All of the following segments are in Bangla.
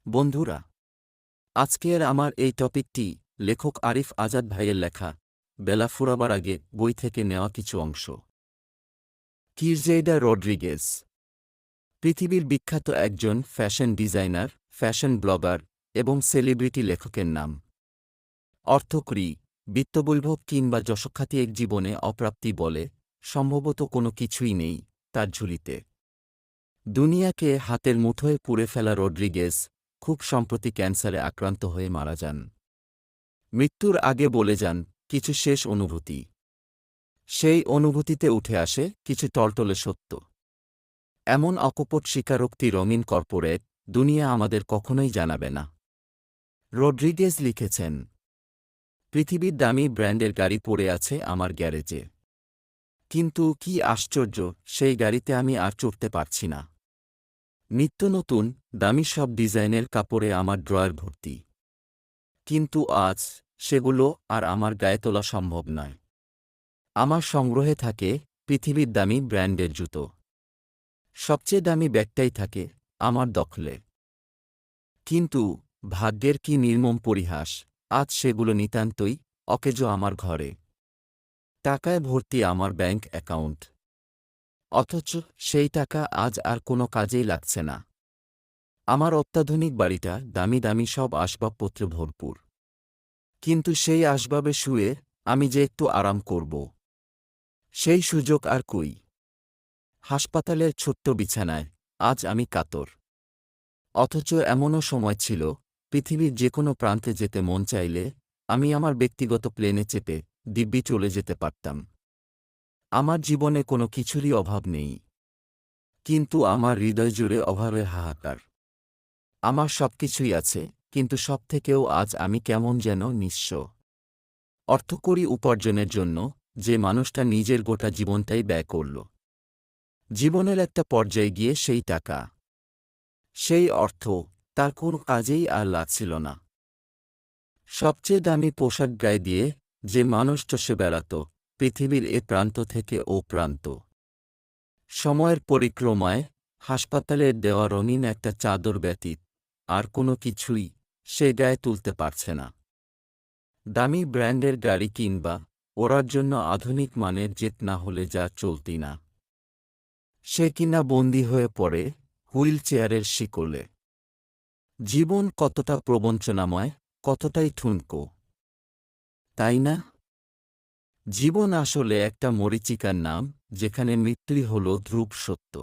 বন্ধুরা, আজকের আমার এই টপিকটি লেখক আরিফ আজাদ ভাইয়ের লেখা বেলা ফুরাবার আগে বই থেকে নেওয়া কিছু অংশ। কিরজেইডা রড্রিগেজ পৃথিবীর বিখ্যাত একজন ফ্যাশন ডিজাইনার, ফ্যাশন ব্লগার এবং সেলিব্রিটি লেখকের নাম। অর্থকরী, বিত্তবৈভব কিংবা যশখ্যাতি এক জীবনে অপ্রাপ্তি বলে সম্ভবত কোনো কিছুই নেই তার ঝুলিতে। দুনিয়াকে হাতের মুঠোয় পুড়ে ফেলা রড্রিগেজ খুব সম্প্রতি ক্যান্সারে আক্রান্ত হয়ে মারা যান। মৃত্যুর আগে বলে যান কিছু শেষ অনুভূতি। সেই অনুভূতিতে উঠে আসে কিছু টলটলে সত্য। এমন অকপট স্বীকারোক্তি রঙিন কর্পোরেট দুনিয়া আমাদের কখনোই জানাবে না। রড্রিগেজ লিখেছেন, পৃথিবীর দামি ব্র্যান্ডের গাড়ি পড়ে আছে আমার গ্যারেজে, কিন্তু কি আশ্চর্য, সেই গাড়িতে আমি আর চড়তে পারছি না। নিত্য নতুন দামি সব ডিজাইনের কাপড়ে আমার ড্রয়ার ভর্তি, কিন্তু আজ সেগুলো আর আমার গায়ে তোলা সম্ভব নয়। আমার সংগ্রহে থাকে পৃথিবীর দামি ব্র্যান্ডের জুতো, সবচেয়ে দামি ব্যাগটাই থাকে আমার দখলে। কিন্তু ভাগ্যের কি নির্মম পরিহাস, আজ সেগুলো নিতান্তই অকেজো আমার ঘরে। টাকায় ভর্তি আমার ব্যাংক অ্যাকাউন্ট, অথচ সেই টাকা আজ আর কোনো কাজেই লাগছে না। আমার অত্যাধুনিক বাড়িটা দামি দামি সব আসবাবপত্রে ভরপুর, কিন্তু সেই আসবাবে শুয়ে আমি যে একটু আরাম করব, সেই সুযোগ আর কই। হাসপাতালের ছোট্ট বিছানায় আজ আমি কাতর। অথচ এমনও সময় ছিল পৃথিবীর যে কোনো প্রান্তে যেতে মন চাইলে আমি আমার ব্যক্তিগত প্লেনে চেপে দিব্যি চলে যেতে পারতাম। আমার জীবনে কোনো কিছুরই অভাব নেই, কিন্তু আমার হৃদয় জুড়ে অভাবের হাহাকার। আমার সবকিছুই আছে, কিন্তু সবথেকেও আজ আমি কেমন যেন নিঃস্ব। অর্থকরী উপার্জনের জন্য যে মানুষটা নিজের গোটা জীবনটাই ব্যয় করল, জীবনের একটা পর্যায়ে গিয়ে সেই টাকা, সেই অর্থ তার কোনো কাজেই আর লাগছিল না। সবচেয়ে দামি পোশাক গায়ে দিয়ে যে মানুষ চষে বেড়াত পৃথিবীর এ প্রান্ত থেকে ও প্রান্ত, সময়ের পরিক্রমায় হাসপাতালের দেওয়া রঙিন একটা চাদর ব্যতীত আর কোনো কিছুই সে গায়ে তুলতে পারছে না। দামি ব্র্যান্ডের গাড়ি কিংবা ওড়ার জন্য আধুনিক মানের জেট না হলে যা চলতি না, সে কিনা বন্দী হয়ে পড়ে হুইল চেয়ারের শিকলে। জীবন কতটা প্রবঞ্চনাময়, কতটাই ঠুনকো, তাই না? জীবন আসলে একটা মরীচিকার নাম, যেখানে মৃত্যুই হল ধ্রুব সত্য।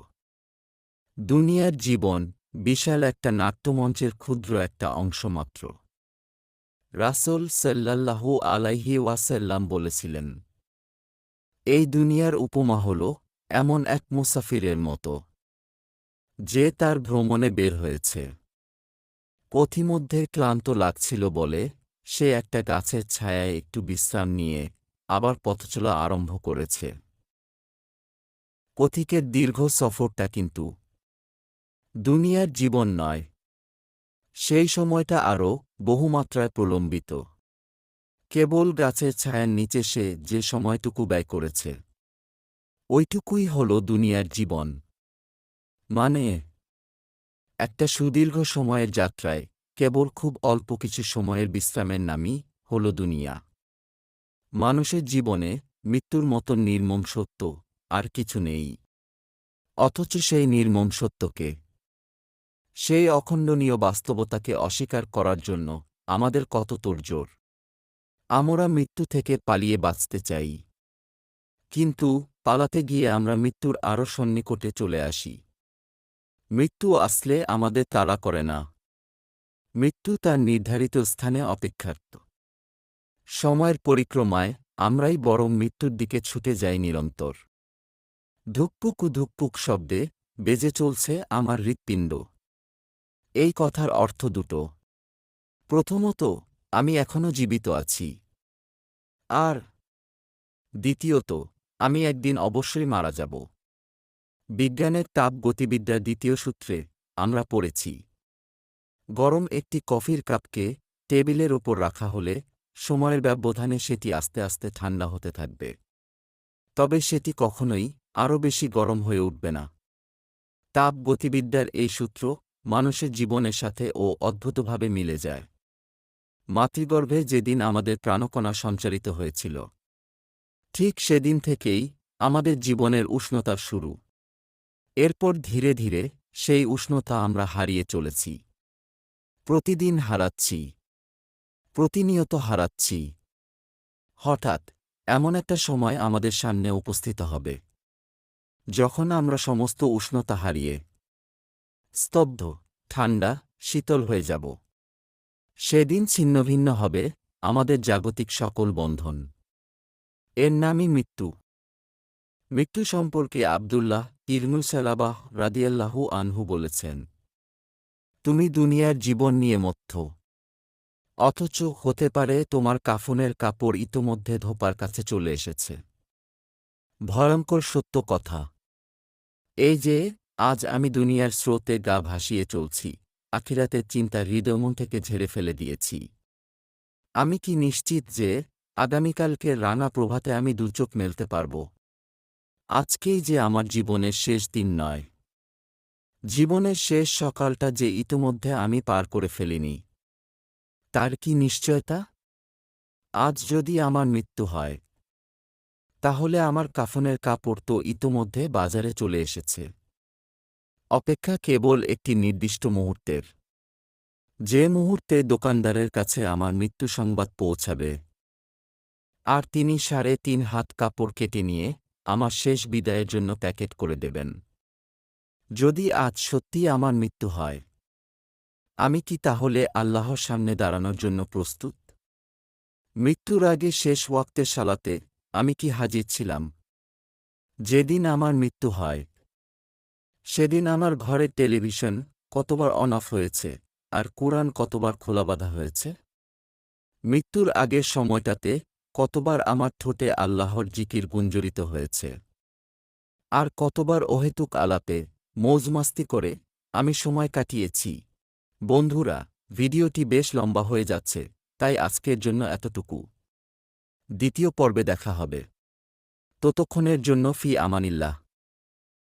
দুনিয়ার জীবন বিশাল একটা নাট্যমঞ্চের ক্ষুদ্র একটা অংশ মাত্র। রাসূল সাল্লাল্লাহু আলাইহি ওয়াসাল্লাম বলেছিলেন, এই দুনিয়ার উপমা হল এমন এক মুসাফিরের মতো, যে তার ভ্রমণে বের হয়েছে। পথিমধ্যে ক্লান্ত লাগছিল বলে সে একটা গাছের ছায়ায় একটু বিশ্রাম নিয়ে আবার পথচলা আরম্ভ করেছে। পথিকের দীর্ঘ সফরটা কিন্তু দুনিয়ার জীবন নয়, সেই সময়টা আরও বহুমাত্রায় প্রলম্বিত। কেবল গাছের ছায়ার নিচে সে যে সময়টুকু ব্যয় করেছে, ওইটুকুই হল দুনিয়ার জীবন। মানে, একটা সুদীর্ঘ সময়ের যাত্রায় কেবল খুব অল্প কিছু সময়ের বিশ্রামের নামই হল দুনিয়া। মানুষের জীবনে মৃত্যুর মতো নির্মম সত্য আর কিছু নেই, অথচ সেই নির্মম সত্যকে, সেই অখণ্ডনীয় বাস্তবতাকে অস্বীকার করার জন্য আমাদের কত তোড়জোড়। আমরা মৃত্যু থেকে পালিয়ে বাঁচতে চাই, কিন্তু পালাতে গিয়ে আমরা মৃত্যুর আরও সন্নিকটে চলে আসি। মৃত্যু আসলে আমাদের তাড়া করে না, মৃত্যু তার নির্ধারিত স্থানে অপেক্ষারত। সময়ের পরিক্রমায় আমরাই বরং মৃত্যুর দিকে ছুটে যাই নিরন্তর। ধুকপুক ধুকপুক শব্দে বেজে চলছে আমার হৃৎপিণ্ড। এই কথার অর্থ দুটো। প্রথমত, আমি এখনও জীবিত আছি, আর দ্বিতীয়ত, আমি একদিন অবশ্যই মারা যাব। বিজ্ঞানের তাপ গতিবিদ্যার দ্বিতীয় সূত্রে আমরা পড়েছি, গরম একটি কফির কাপকে টেবিলের ওপর রাখা হলে সময়ের ব্যবধানে সেটি আস্তে আস্তে ঠান্ডা হতে থাকবে, তবে সেটি কখনোই আরও বেশি গরম হয়ে উঠবে না। তাপ গতিবিদ্যার এই সূত্র মানুষের জীবনের সাথে ও অদ্ভুতভাবে মিলে যায়। মাতৃগর্ভে যেদিন আমাদের প্রাণকণা সঞ্চারিত হয়েছিল, ঠিক সেদিন থেকেই আমাদের জীবনের উষ্ণতার শুরু। এরপর ধীরে ধীরে সেই উষ্ণতা আমরা হারিয়ে চলেছি। প্রতিদিন হারাচ্ছি, প্রতিনিয়ত হারাচ্ছি। হঠাৎ এমন একটা সময় আমাদের সামনে উপস্থিত হবে, যখন আমরা সমস্ত উষ্ণতা হারিয়ে স্তব্ধ, ঠান্ডা, শীতল হয়ে যাব। সেদিন ছিন্নভিন্ন হবে আমাদের জাগতিক সকল বন্ধন। এর নামই মৃত্যু। মৃত্যু সম্পর্কে আবদুল্লাহ ইবনুল সালাবাহ রাদিয়াল্লাহু আনহু বলেছেন, তুমি দুনিয়ার জীবন নিয়ে মত্ত, অথচ হতে পারে তোমার কাফনের কাপড় ইতোমধ্যে ধোপার কাছে চলে এসেছে। ভয়ঙ্কর সত্য কথা। এই যে আজ আমি দুনিয়ার স্রোতে গা ভাসিয়ে চলছি, আখিরাতের চিন্তা হৃদয়মন থেকে ঝেড়ে ফেলে দিয়েছি। আমি কি নিশ্চিত যে আগামীকালকে রাঙা প্রভাতে আমি দুচোখ মেলতে পারব? আজকেই যে আমার জীবনের শেষ দিন নয়, জীবনের শেষ সকালটা যে ইতোমধ্যে আমি পার করে ফেলিনি, তার কি নিশ্চয়তা? আজ যদি আমার মৃত্যু হয়, তাহলে আমার কাফনের কাপড় তো ইতোমধ্যে বাজারে চলে এসেছে। অপেক্ষা কেবল একটি নির্দিষ্ট মুহূর্তের, যে মুহূর্তে দোকানদারের কাছে আমার মৃত্যু সংবাদ পৌঁছাবে, আর তিনি ৩.৫ হাত কাপড় কেটে নিয়ে আমার শেষ বিদায়ের জন্য প্যাকেট করে দেবেন। যদি আজ সত্যিই আমার মৃত্যু হয়, আমি কি তাহলে আল্লাহর সামনে দাঁড়ানোর জন্য প্রস্তুত? মৃত্যুর আগে শেষ ওয়াক্তের সালাতে আমি কি হাজির ছিলাম? যেদিন আমার মৃত্যু হয়, সেদিন আমার ঘরের টেলিভিশন কতবার অন অফ হয়েছে, আর কোরআন কতবার খোলা বাঁধা হয়েছে? মৃত্যুর আগের সময়টাতে কতবার আমার ঠোঁটে আল্লাহর জিকির গুঞ্জরিত হয়েছে, আর কতবার অহেতুক আলাপে মৌজমাস্তি করে আমি সময় কাটিয়েছি। বন্ধুরা, ভিডিওটি বেশ লম্বা হয়ে যাচ্ছে, তাই আজকের জন্য এতটুকু। দ্বিতীয় পর্বে দেখা হবে। ততক্ষণের জন্য ফি আমানিল্লাহ।